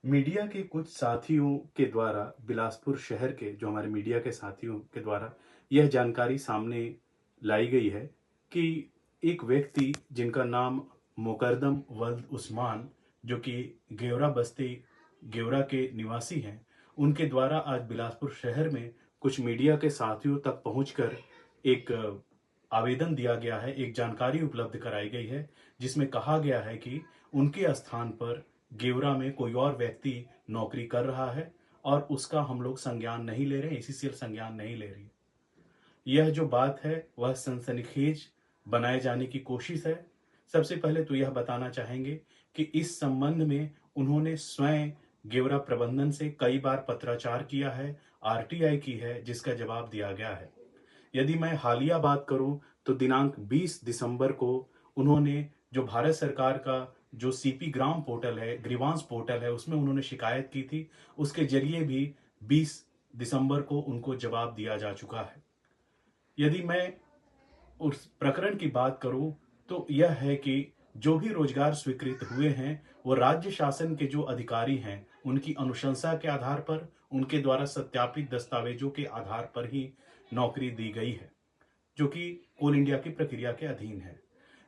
Media के कुछ साथियों के द्वारा बिलासपुर शहर के जो हमारे मीडिया के साथियों के द्वारा यह जानकारी सामने लाई गई है कि एक व्यक्ति जिनका नाम मुकरदम वल्द उस्मान जो कि गेवरा बस्ती गेवरा के निवासी हैं, उनके द्वारा आज बिलासपुर शहर में कुछ मीडिया के साथियों तक पहुंचकर एक आवेदन दिया गया है, एक जानकारी उपलब्ध कराई गई है, जिसमें कहा गया है कि उनके स्थान पर गेवरा में कोई और व्यक्ति नौकरी कर रहा है और उसका हम लोग संज्ञान नहीं ले रहे हैं, एसीसीएल संज्ञान नहीं ले रही है। यह जो बात है वह सनसनीखेज बनाए जाने की कोशिश है। सबसे पहले तो यह बताना चाहेंगे कि इस संबंध में उन्होंने स्वयं गेवरा प्रबंधन से कई बार पत्राचार किया है, आरटीआई की है, जिसका जवाब दिया गया है। यदि मैं हालिया बात करूं तो दिनांक 20 दिसंबर को उन्होंने जो भारत सरकार का जो सीपी ग्राम पोर्टल है, ग्रीवांस पोर्टल है, उसमें उन्होंने शिकायत की थी। उसके जरिए भी 20 दिसंबर को उनको जवाब दिया जा चुका है। यदि मैं उस प्रकरण की बात करूं तो यह है कि जो भी रोजगार स्वीकृत हुए हैं वो राज्य शासन के जो अधिकारी हैं उनकी अनुशंसा के आधार पर, उनके द्वारा सत्यापित दस्तावेजों के आधार पर ही नौकरी दी गई है, जो कि कोल इंडिया की प्रक्रिया के अधीन है।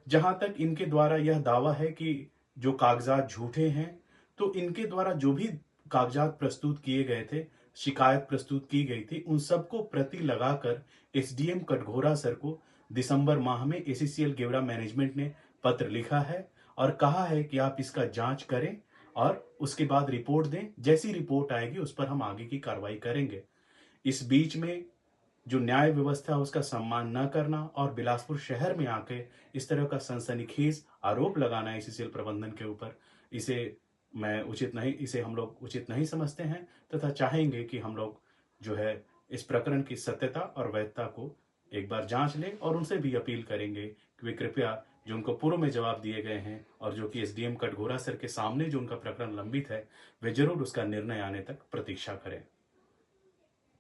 जहां तक इनके द्वारा यह दावा है कि जो कागजात झूठे हैं, तो इनके द्वारा जो भी कागजात प्रस्तुत किए गए थे, शिकायत प्रस्तुत की गई थी, उन सबको प्रति लगाकर एसडीएम कटघोरा सर को दिसंबर माह में एसीसीएल गेवरा मैनेजमेंट ने पत्र लिखा है और कहा है कि आप इसका जांच करें और उसके बाद रिपोर्ट दें। जैसी रिपोर्ट आएगी उस पर हम आगे की कार्रवाई करेंगे। इस बीच में जो न्याय व्यवस्था है उसका सम्मान न करना और बिलासपुर शहर में आके इस तरह का सनसनीखेज आरोप लगाना एसीसीएल प्रबंधन के ऊपर, इसे हम लोग उचित नहीं समझते हैं तथा चाहेंगे कि हम लोग जो है इस प्रकरण की सत्यता और वैधता को एक बार जांच लें और उनसे भी अपील करेंगे कि वे कृपया जो उनको पूर्व में जवाब दिए गए हैं और जो कि एसडीएम कटघोरा सर के सामने जो उनका प्रकरण लंबित है, वे जरूर उसका निर्णय आने तक प्रतीक्षा करें।